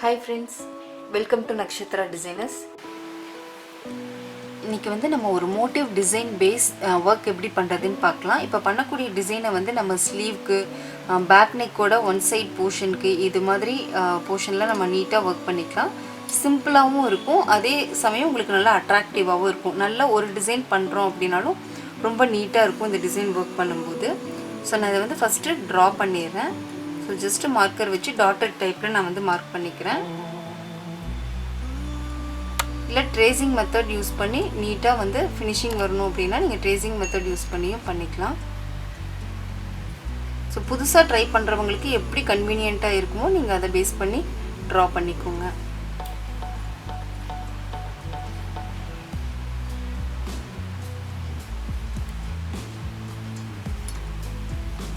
Hi friends, welcome to Nakshatra Designers. இன்னைக்கு வந்து நம்ம ஒரு மோட்டிவ் டிசைன் பேஸ் ஒர்க் எப்படி பண்ணுறதுன்னு பார்க்கலாம். இப்போ பண்ணக்கூடிய டிசைனை வந்து நம்ம ஸ்லீவ்க்கு, பேக் நெக்கோட ஒன் சைட் போர்ஷனுக்கு இது மாதிரி போர்ஷனில் நம்ம நீட்டாக ஒர்க் பண்ணிக்கலாம். சிம்பிளாகவும் இருக்கும், அதே சமயம் உங்களுக்கு நல்லா அட்ராக்டிவாகவும் இருக்கும். நல்ல ஒரு டிசைன் பண்ணுறோம் அப்படின்னாலும் ரொம்ப நீட்டாக இருக்கும் இந்த டிசைன் ஒர்க் பண்ணும்போது. ஸோ நான் இதை வந்து ஃபஸ்ட்டு ட்ரா பண்ணிடுறேன். ஸோ ஜஸ்ட்டு மார்க்கர் வச்சு டாட்டட் டைப்பில் நான் வந்து மார்க் பண்ணிக்கிறேன். இல்லை ட்ரேசிங் மெத்தட் யூஸ் பண்ணி நீட்டாக வந்து ஃபினிஷிங் வரணும் அப்படின்னா நீங்கள் ட்ரேசிங் மெத்தட் யூஸ் பண்ணியும் பண்ணிக்கலாம். ஸோ புதுசாக ட்ரை பண்ணுறவங்களுக்கு எப்படி கன்வீனியண்ட்டாக இருக்குமோ நீங்கள் அதை பேஸ் பண்ணி ட்ரா பண்ணிக்கோங்க.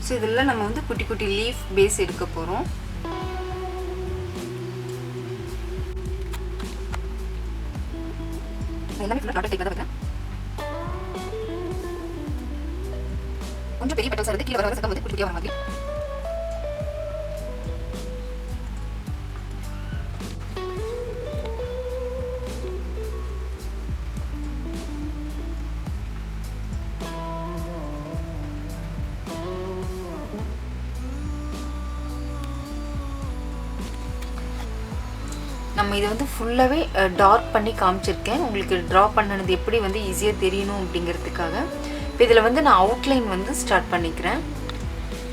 ஸோ இதில் நம்ம வந்து குட்டி குட்டி லீஃப் பேஸ் எடுக்க போகிறோம். எல்லாமே ஃபுல்லாக டாட்டட் டைப்பில் தான் வைக்கிறேன். கொஞ்சம் பெரிய பெட்டல்ஸாக இருந்து கீழே வர சத்தம் வந்து குட்டி குட்டியாக வர மாதிரி. நம்ம இதை வந்து ஃபுல்லாகவே டார்க் பண்ணி காமிச்சிருக்கேன், உங்களுக்கு ட்ரா பண்ணது எப்படி வந்து ஈஸியாக தெரியணும் அப்படிங்கிறதுக்காக. இப்போ இதில் வந்து நான் அவுட்லைன் வந்து ஸ்டார்ட் பண்ணிக்கிறேன்.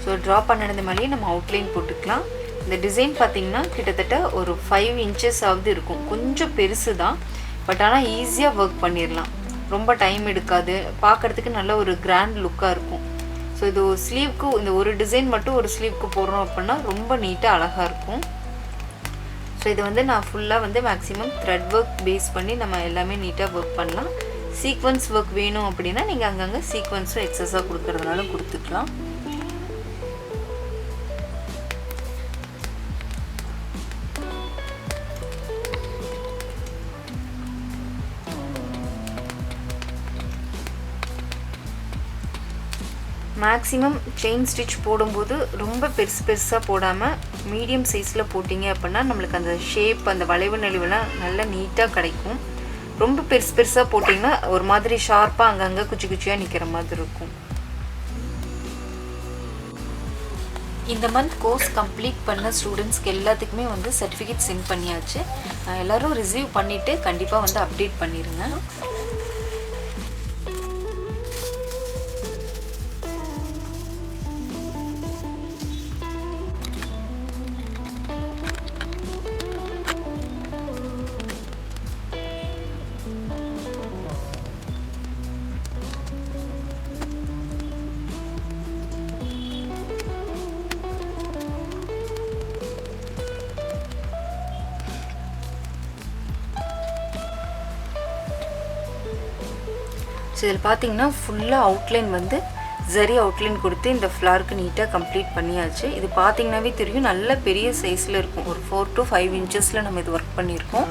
ஸோ ட்ரா பண்ணது மாதிரியே நம்ம அவுட்லைன் போட்டுக்கலாம். இந்த டிசைன் பார்த்திங்கன்னா கிட்டத்தட்ட ஒரு 5 இன்ச்சஸ் ஆகுது இருக்கும். கொஞ்சம் பெருசு தான், பட் ஆனால் ஈஸியாக ஒர்க் பண்ணிடலாம், ரொம்ப டைம் எடுக்காது, பார்க்குறதுக்கு நல்ல ஒரு கிராண்ட் லுக்காக இருக்கும். ஸோ இது ஒரு ஸ்லீவ்க்கு, இந்த ஒரு டிசைன் மட்டும் ஒரு ஸ்லீவ்க்கு போடுறோம் அப்படின்னா ரொம்ப நீட்டாக அழகாக இருக்கும். ஸோ இது வந்து நான் ஃபுல்லாக வந்து மேக்ஸிமம் த்ரெட் ஒர்க் பேஸ் பண்ணி நம்ம எல்லாமே நீட்டாக ஒர்க் பண்ணலாம். சீக்வன்ஸ் ஒர்க் வேணும் அப்படின்னா நீங்கள் அங்கங்கே சீக்வன்ஸும் எக்ஸஸாக கொடுக்கறதுனால கொடுத்துக்கலாம். மேக்ஸிமம் செயின் ஸ்டிச் போடும்போது ரொம்ப பெருசாக போடாமல் மீடியம் சைஸில் போட்டிங்க அப்படின்னா நம்மளுக்கு அந்த ஷேப், அந்த வளைவு நெளிவுலாம் நல்லா நீட்டாக கிடைக்கும். ரொம்ப பெருசாக போட்டிங்கன்னா ஒரு மாதிரி ஷார்ப்பாக அங்கங்கே குச்சி குச்சியாக நிற்கிற மாதிரி இருக்கும். இந்த மந்த் கோர்ஸ் கம்ப்ளீட் பண்ண ஸ்டூடெண்ட்ஸ்க்கு எல்லாத்துக்குமே வந்து சர்டிஃபிகேட் சென்ட் பண்ணியாச்சு. எல்லோரும் ரிசீவ் பண்ணிவிட்டு கண்டிப்பாக வந்து அப்டேட் பண்ணிடுங்க. ஸோ இதில் பார்த்தீங்கன்னா ஃபுல்லாக அவுட்லைன் வந்து ஜரி அவுட்லைன் கொடுத்து இந்த ஃப்ளாருக்கு நீட்டாக கம்ப்ளீட் பண்ணியாச்சு. இது பார்த்தீங்கன்னாவே தெரியும், நல்ல பெரிய சைஸில் இருக்கும். ஒரு 4 to 5 இன்ச்சஸில் நம்ம இது ஒர்க் பண்ணியிருக்கோம்.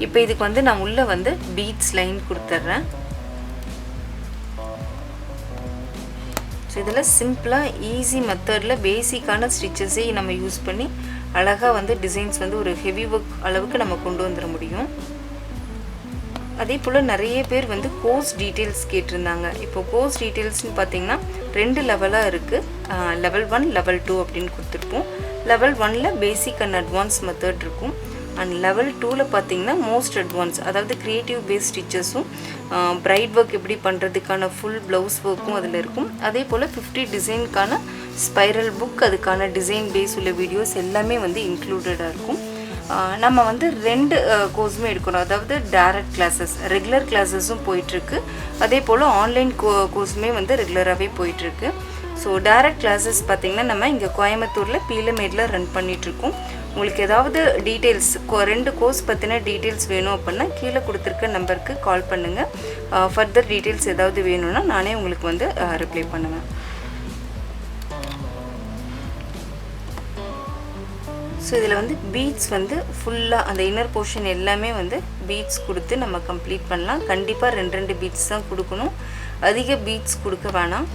இப்போ இதுக்கு வந்து நான் உள்ளே வந்து பீட்ஸ் லைன் கொடுத்துட்றேன். ஸோ இதில் சிம்பிளாக ஈஸி மெத்தடில் பேசிக்கான ஸ்டிச்சஸே நம்ம யூஸ் பண்ணி அழகாக வந்து டிசைன்ஸ் வந்து ஒரு ஹெவி ஒர்க் அளவுக்கு நம்ம கொண்டு வந்துட முடியும். அதே போல் நிறைய பேர் வந்து கோர்ஸ் டீட்டெயில்ஸ் கேட்டிருந்தாங்க. இப்போ கோர்ஸ் டீட்டெயில்ஸ்னு பார்த்தீங்கன்னா 2 லெவலாக இருக்குது. லெவல் 1, லெவல் 2 அப்படின்னு கொடுத்துருப்போம். லெவல் 1ல் பேசிக் அண்ட் அட்வான்ஸ் மெத்தட் இருக்கும். அண்ட் லெவல் 2ல் பார்த்தீங்கன்னா மோஸ்ட் அட்வான்ஸ், அதாவது க்ரியேட்டிவ் பேஸ் ஸ்டிச்சஸும் பிரைட் ஒர்க் எப்படி பண்ணுறதுக்கான ஃபுல் ப்ளவுஸ் ஒர்க்கும் அதில் இருக்கும். அதே போல் 50 டிசைனுக்கான ஸ்பைரல் புக், அதுக்கான டிசைன் பேஸ் உள்ள வீடியோஸ் எல்லாமே வந்து இன்க்ளூடடாக இருக்கும். நம்ம வந்து 2 கோர்ஸுமே எடுக்கிறோம், அதாவது டைரக்ட் கிளாஸஸ், ரெகுலர் கிளாஸஸும் போயிட்டுருக்கு. அதே போல் ஆன்லைன் கோர்ஸுமே வந்து ரெகுலராகவே போயிட்டுருக்கு. ஸோ டைரக்ட் கிளாஸஸ் பார்த்திங்கன்னா நம்ம இங்கே கோயம்புத்தூரில் பீலமேடில் ரன் பண்ணிகிட்ருக்கோம். உங்களுக்கு ஏதாவது டீட்டெயில்ஸ் 2 கோர்ஸ் பற்றின டீட்டெயில்ஸ் வேணும் அப்படின்னா கீழே கொடுத்துருக்க நம்பருக்கு கால் பண்ணுங்கள். ஃபர்தர் டீட்டெயில்ஸ் ஏதாவது வேணும்னா நானே உங்களுக்கு வந்து ரிப்ளை பண்ணுவேன். ஸோ இதில் வந்து பீட்ஸ் வந்து ஃபுல்லாக அந்த இன்னர் போர்ஷன் எல்லாமே வந்து பீட்ஸ் கொடுத்து நம்ம கம்ப்ளீட் பண்ணலாம். கண்டிப்பாக 2 பீட்ஸ் தான் கொடுக்கணும், அதிக பீட்ஸ் கொடுக்க வேணாம்.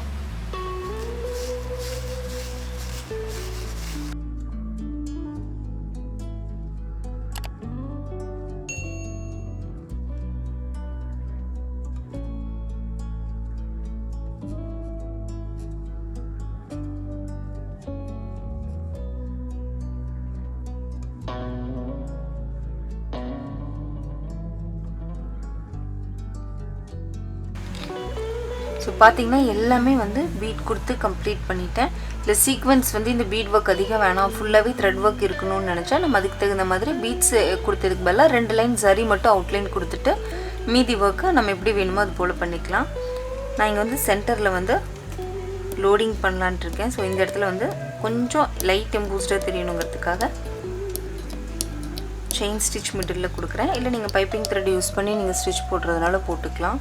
ஸோ பார்த்தீங்கன்னா எல்லாமே வந்து பீட் கொடுத்து கம்ப்ளீட் பண்ணிட்டேன். இல்லை சீக்வன்ஸ் வந்து இந்த பீட் ஒர்க் அதிகம் வேணாம், ஃபுல்லாகவே த்ரெட் ஒர்க் இருக்கணும்னு நினச்சா நம்ம அதுக்கு தகுந்த மாதிரி பீட்ஸ் கொடுத்ததுக்கு பதிலாக 2 லைன் சரி மட்டும் அவுட்லைன் கொடுத்துட்டு மீதி ஒர்க்கை நம்ம எப்படி வேணுமோ அது போல் பண்ணிக்கலாம். நான் இங்கே வந்து சென்டரில் வந்து லோடிங் பண்ணலான்ட்டு இருக்கேன். ஸோ இந்த இடத்துல வந்து கொஞ்சம் லைட் எம்போஸ்டாக தெரியணுங்கிறதுக்காக செயின் ஸ்டிச் மிடில் கொடுக்குறேன். இல்லை நீங்கள் பைப்பிங் த்ரெட் யூஸ் பண்ணி நீங்கள் ஸ்டிச் போடுறதுனால போட்டுக்கலாம்.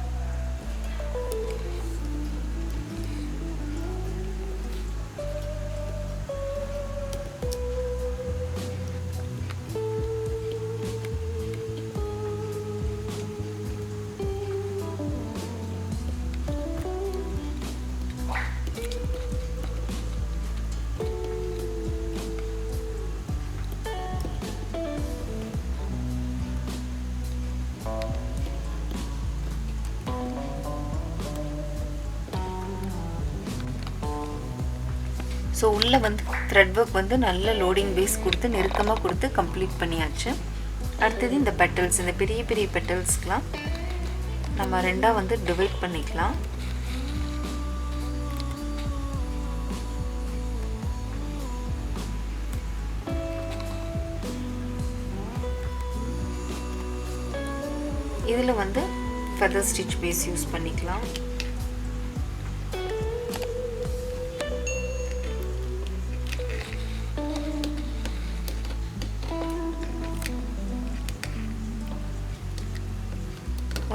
ஸோ உள்ளே வந்து த்ரெட் ஒர்க் வந்து நல்ல லோடிங் பேஸ் கொடுத்து நெருக்கமாக கொடுத்து கம்ப்ளீட் பண்ணியாச்சு. அடுத்தது இந்த பெட்டல்ஸ், இந்த பெரிய பெரிய பெட்டல்ஸ்க்கெலாம் நம்ம 2ஆக வந்து டிவைட் பண்ணிக்கலாம். இதில் வந்து ஃபெதர் ஸ்டிச் பேஸ் யூஸ் பண்ணிக்கலாம்.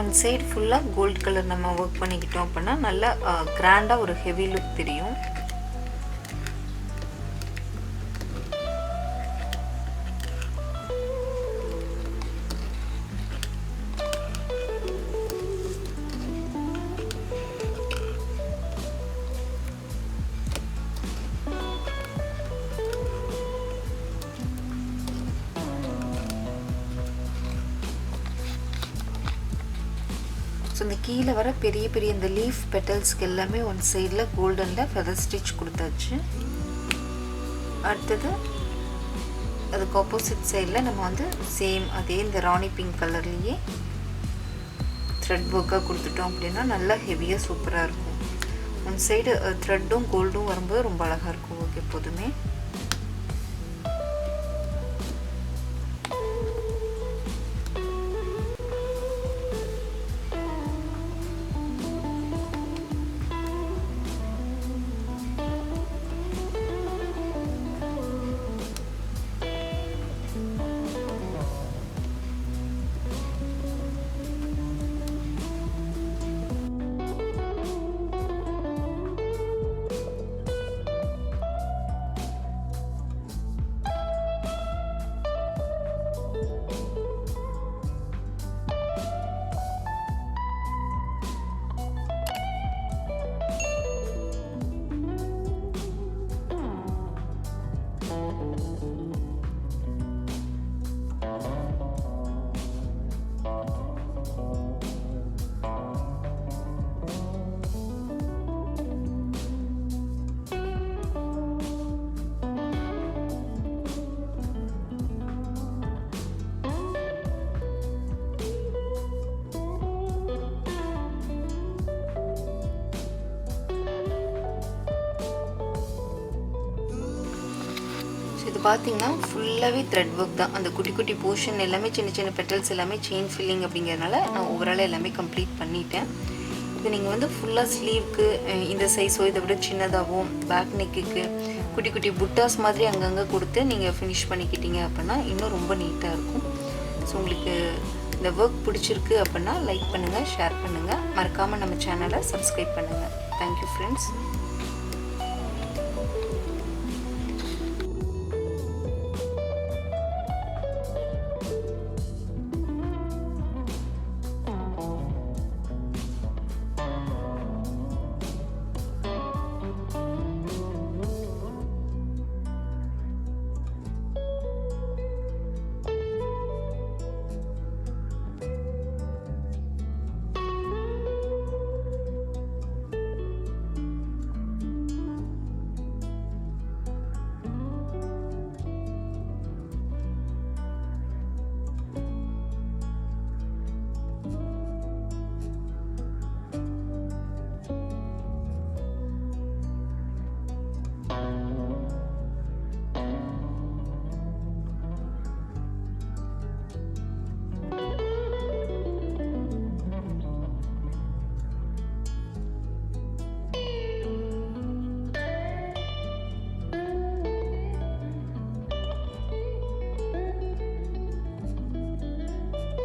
ஒன் சைடு ஃபுல்லாக கோல்ட் கலர் நம்ம ஒர்க் பண்ணிக்கிட்டோம் அப்படின்னா நல்லா கிராண்டாக ஒரு ஹெவி லுக் தெரியும். ஸோ இந்த கீழே வர பெரிய பெரிய இந்த லீஃப் பெட்டல்ஸ்க்கு எல்லாமே ஒன் சைடில் கோல்டனில் ஃபெதர் ஸ்டிச் கொடுத்தாச்சு. அடுத்தது அதுக்கு ஆப்போசிட் சைடில் நம்ம வந்து சேம் அதே இந்த ராணி பிங்க் கலர்லேயே த்ரெட் ஒர்க்காக கொடுத்துட்டோம் அப்படின்னா நல்லா ஹெவியாக சூப்பராக இருக்கும். ஒன் சைடு த்ரெட்டும் கோல்டும் வரும்போது ரொம்ப அழகாக இருக்கும் ஒர்க் எப்போதுமே. இது பார்த்தீங்கன்னா ஃபுல்லாகவே த்ரெட் ஒர்க் தான். அந்த குட்டி குட்டி போர்ஷன் எல்லாமே சின்ன சின்ன பெட்டல்ஸ் எல்லாமே செயின் ஃபில்லிங் அப்படிங்கிறதுனால நான் ஓவராலாக எல்லாமே கம்ப்ளீட் பண்ணிட்டேன். இது நீங்கள் வந்து ஃபுல்லாக ஸ்லீவ்க்கு இந்த சைஸோ இதை விட சின்னதாகவும் பேக் நெக்குக்கு குட்டி குட்டி புட்டாஸ் மாதிரி அங்கங்கே கொடுத்து நீங்கள் ஃபினிஷ் பண்ணிக்கிட்டீங்க அப்படின்னா இன்னும் ரொம்ப நீட்டாக இருக்கும். ஸோ உங்களுக்கு இந்த ஒர்க் பிடிச்சிருக்கு அப்படின்னா லைக் பண்ணுங்கள், ஷேர் பண்ணுங்கள், மறக்காமல் நம்ம சேனலை சப்ஸ்கிரைப் பண்ணுங்கள். Thank you friends.